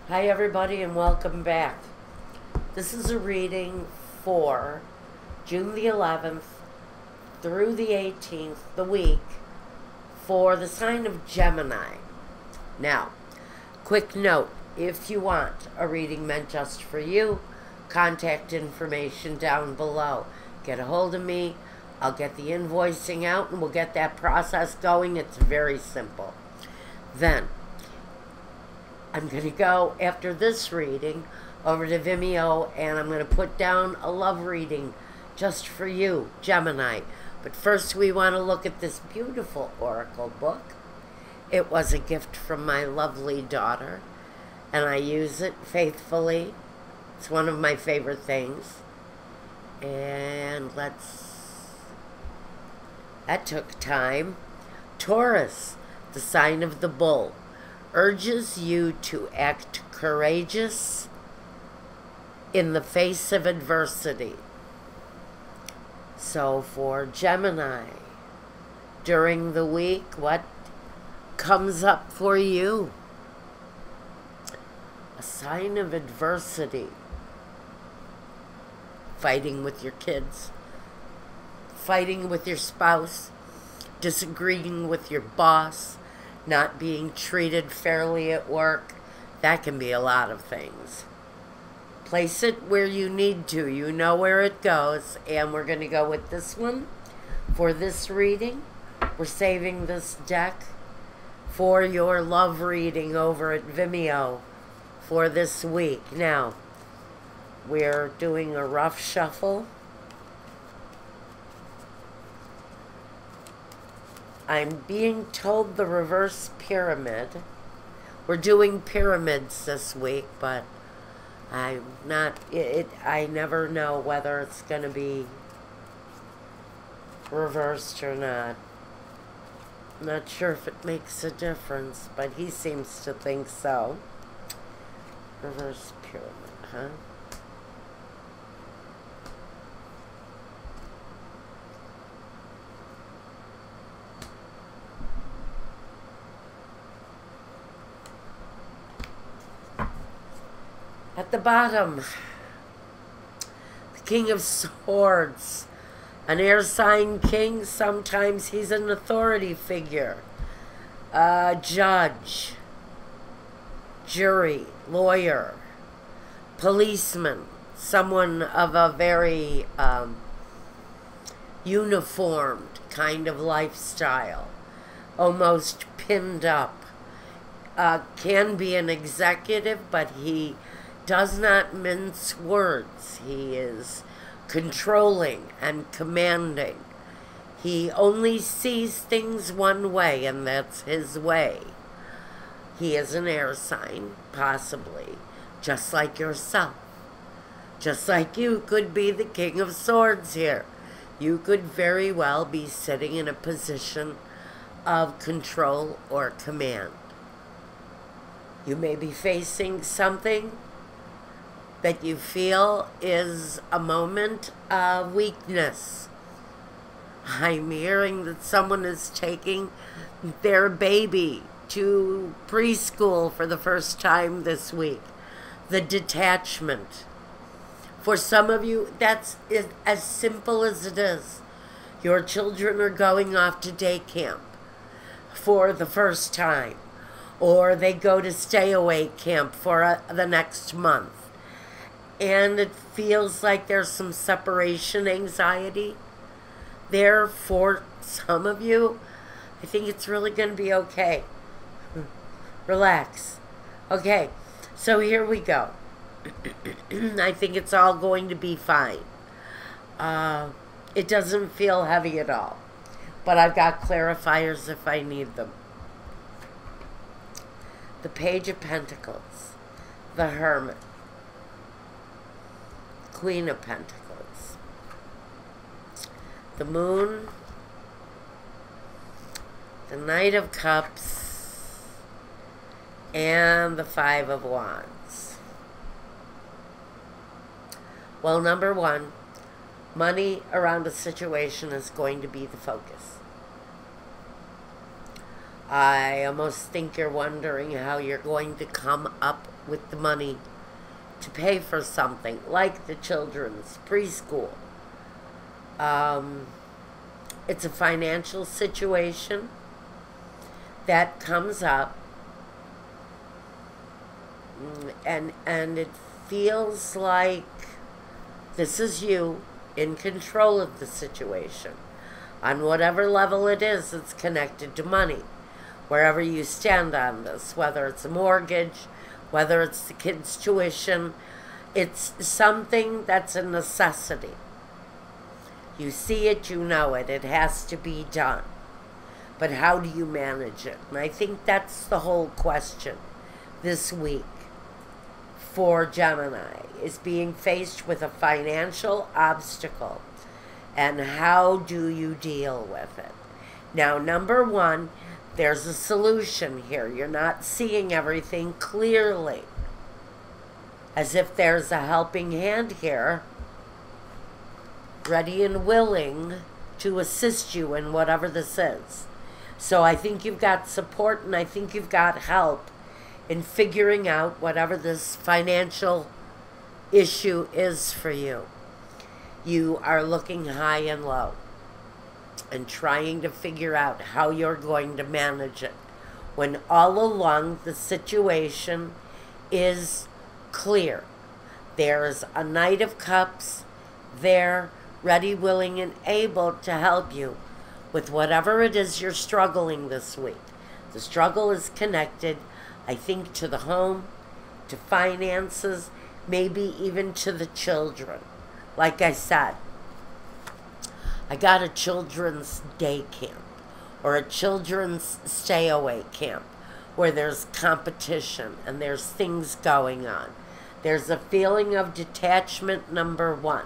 Hi, everybody, and welcome back. This is a reading for June the 11th through the 18th, the week, for the sign of Gemini. Now, quick note, if you want a reading meant just for you, contact information down below. Get a hold of me. I'll get the invoicing out, and we'll get that process going. It's very simple. Then, I'm going to go, after this reading, over to Vimeo, and I'm going to put down a love reading just for you, Gemini. But first, we want to look at this beautiful oracle book. It was a gift from my lovely daughter, and I use it faithfully. It's one of my favorite things. And that took time. Taurus, the sign of the bull, urges you to act courageous in the face of adversity. So for Gemini, during the week, what comes up for you? A sign of adversity. Fighting with your kids, fighting with your spouse, disagreeing with your boss, not being treated fairly at work. That can be a lot of things. Place it where you need to. You know where it goes. And we're going to go with this one for this reading. We're saving this deck for your love reading over at Vimeo for this week. Now, we're doing a rough shuffle. I'm being told the reverse pyramid. We're doing pyramids this week, but I'm not, I never know whether it's going to be reversed or not. I'm not sure if it makes a difference, but he seems to think so. Reverse pyramid, huh? At the bottom, the King of Swords, an air sign king. Sometimes he's an authority figure, a judge, jury, lawyer, policeman, someone of a very uniformed kind of lifestyle, almost pinned up. Can be an executive, but he does not mince words. He is controlling and commanding. He only sees things one way, and that's his way. He is an air sign, possibly, just like yourself. Just like you could be the King of Swords here. You could very well be sitting in a position of control or command. You may be facing something that you feel is a moment of weakness. I'm hearing that someone is taking their baby to preschool for the first time this week. The detachment. For some of you, that's as simple as it is. Your children are going off to day camp for the first time, or they go to stay away camp for the next month. And it feels like there's some separation anxiety there for some of you. I think it's really going to be okay. Relax. Okay, so here we go. I think it's all going to be fine. It doesn't feel heavy at all. But I've got clarifiers if I need them. The Page of Pentacles. The Hermit. Queen of Pentacles, the Moon, the Knight of Cups, and the Five of Wands. Well, number one, money around a situation is going to be the focus. I almost think you're wondering how you're going to come up with the money to pay for something like the children's preschool. It's a financial situation that comes up, and it feels like this is you in control of the situation. On whatever level it is, it's connected to money. Wherever you stand on this, whether it's a mortgage, whether it's the kids' tuition, it's something that's a necessity. You see it, you know it. It has to be done. But how do you manage it? And I think that's the whole question this week for Gemini, is being faced with a financial obstacle. And how do you deal with it? Now, number one, there's a solution here. You're not seeing everything clearly, as if there's a helping hand here, ready and willing to assist you in whatever this is. So I think you've got support, and I think you've got help in figuring out whatever this financial issue is for you. You are looking high and low and trying to figure out how you're going to manage it, when all along the situation is clear. There's a Knight of Cups there, ready, willing, and able to help you with whatever it is you're struggling this week. The struggle is connected, I think, to the home, to finances, maybe even to the children. Like I said, I got a children's day camp or a children's stay-away camp where there's competition and there's things going on. There's a feeling of detachment, number one.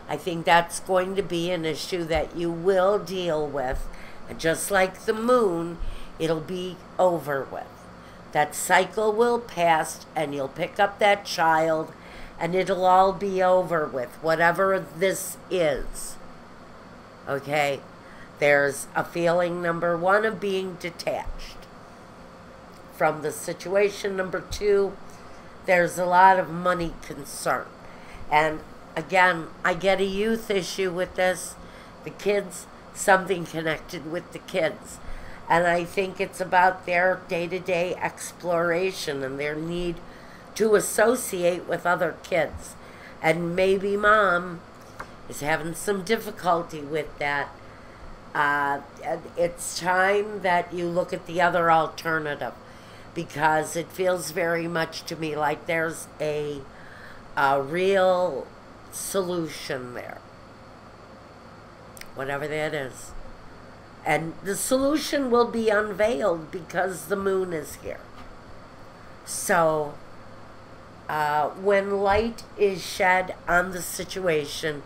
I think that's going to be an issue that you will deal with. And just like the moon, it'll be over with. That cycle will pass, and you'll pick up that child, and it'll all be over with, whatever this is. Okay? There's a feeling, number one, of being detached from the situation. Number two, there's a lot of money concern. And again, I get a youth issue with this. The kids, something connected with the kids. And I think it's about their day-to-day exploration and their need to associate with other kids. And maybe mom is having some difficulty with that. It's time that you look at the other alternative, because it feels very much to me like there's a real solution there, whatever that is. And the solution will be unveiled because the moon is here. So when light is shed on the situation,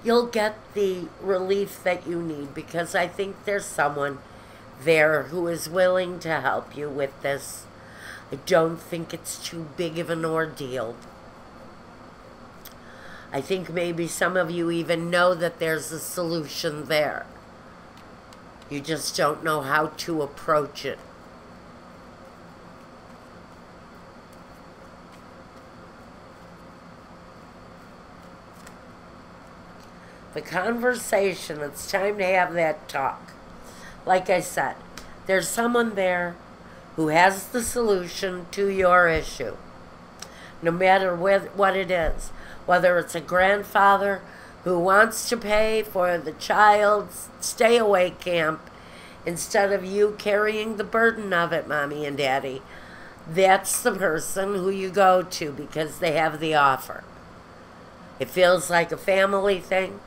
you'll get the relief that you need, because I think there's someone there who is willing to help you with this. I don't think it's too big of an ordeal. I think maybe some of you even know that there's a solution there. You just don't know how to approach it. The conversation, it's time to have that talk. Like I said, there's someone there who has the solution to your issue, no matter what it is. Whether it's a grandfather who wants to pay for the child's stay-away camp instead of you carrying the burden of it, mommy and daddy. That's the person who you go to because they have the offer. It feels like a family thing.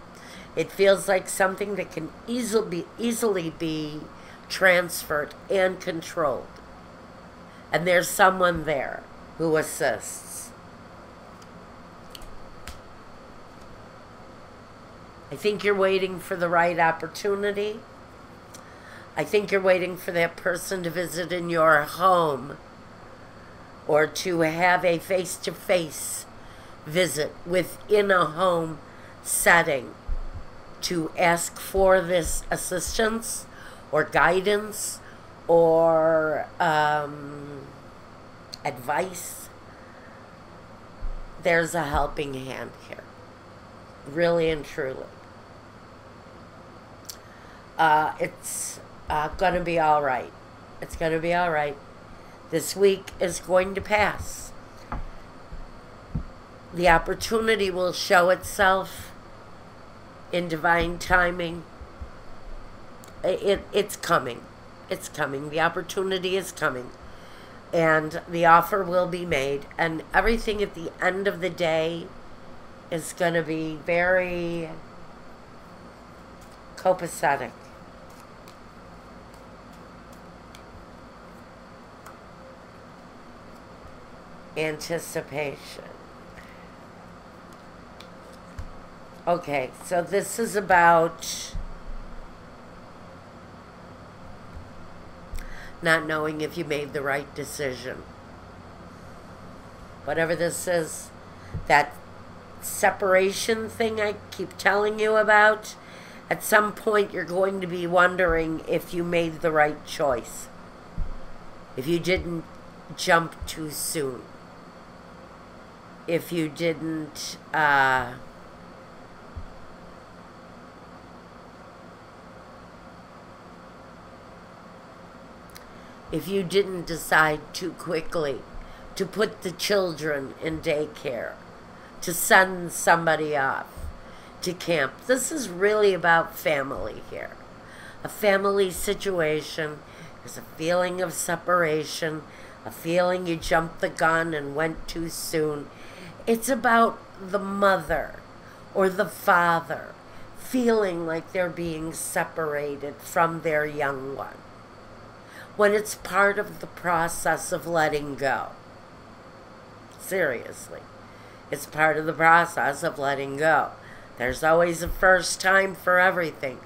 It feels like something that can easily be transferred and controlled. And there's someone there who assists. I think you're waiting for the right opportunity. I think you're waiting for that person to visit in your home, or to have a face-to-face visit within a home setting to ask for this assistance or guidance or advice, there's a helping hand here. Really and truly. It's going to be all right. It's going to be all right. This week is going to pass. The opportunity will show itself in divine timing. It's coming. It's coming. The opportunity is coming. And the offer will be made. And everything at the end of the day is going to be very copacetic. Anticipation. Okay, so this is about not knowing if you made the right decision. Whatever this is, that separation thing I keep telling you about, at some point you're going to be wondering if you made the right choice. If you didn't jump too soon. If you didn't if you didn't decide too quickly to put the children in daycare, to send somebody off to camp. This is really about family here. A family situation. There's a feeling of separation, a feeling you jumped the gun and went too soon. It's about the mother or the father feeling like they're being separated from their young one, when it's part of the process of letting go. Seriously. It's part of the process of letting go. There's always a first time for everything.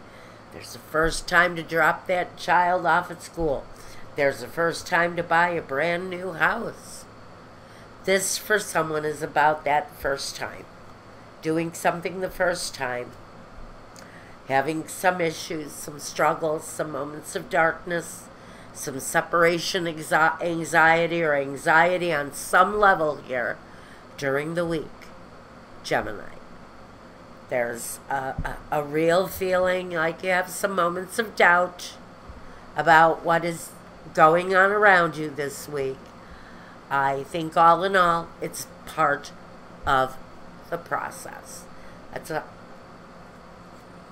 There's a first time to drop that child off at school. There's a first time to buy a brand new house. This, for someone, is about that first time. Doing something the first time. Having some issues, some struggles, some moments of darkness, some separation anxiety or anxiety on some level here during the week. Gemini. There's a real feeling like you have some moments of doubt about what is going on around you this week. I think all in all, it's part of the process. That's a...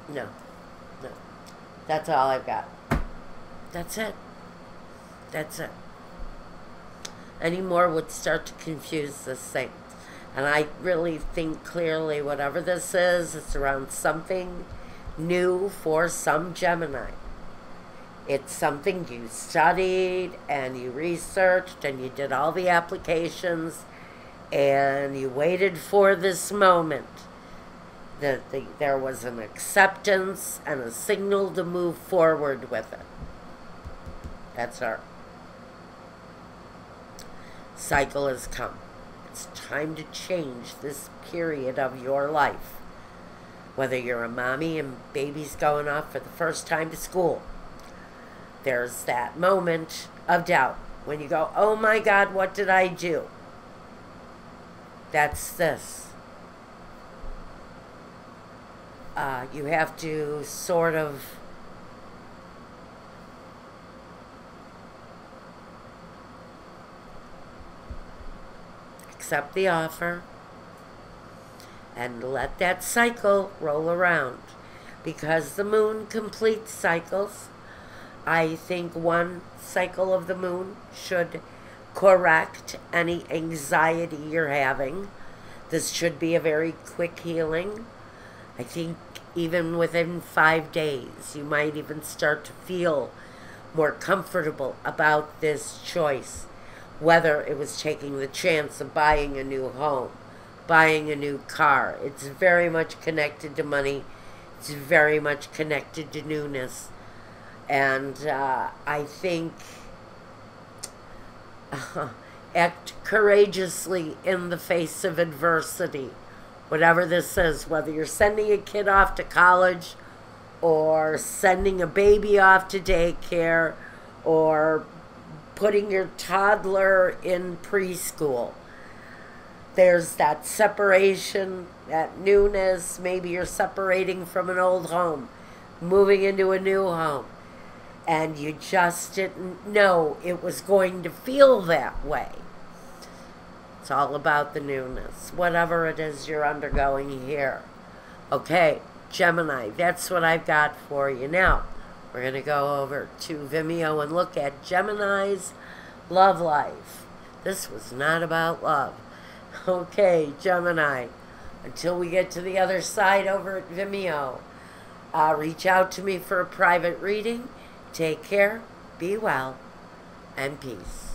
No. That's all I've got. That's it. That's it. Any more would start to confuse this thing. And I really think clearly whatever this is, it's around something new for some Gemini. It's something you studied and you researched and you did all the applications and you waited for this moment. That there was an acceptance and a signal to move forward with it. That's her. Cycle has come. It's time to change this period of your life. Whether you're a mommy and baby's going off for the first time to school, there's that moment of doubt when you go, oh my God, what did I do? That's this. You have to sort of accept the offer and let that cycle roll around, because the moon completes cycles. I think one cycle of the moon should correct any anxiety you're having. This should be a very quick healing. I think even within 5 days, you might even start to feel more comfortable about this choice. Whether it was taking the chance of buying a new home, buying a new car. It's very much connected to money. It's very much connected to newness. And I think act courageously in the face of adversity. Whatever this is, whether you're sending a kid off to college or sending a baby off to daycare or putting your toddler in preschool. There's that separation, that newness. Maybe you're separating from an old home, moving into a new home, and you just didn't know it was going to feel that way. It's all about the newness, whatever it is you're undergoing here. Okay, Gemini, that's what I've got for you. Now, we're going to go over to Vimeo and look at Gemini's love life. This was not about love. Okay, Gemini, until we get to the other side over at Vimeo, reach out to me for a private reading. Take care, be well, and peace.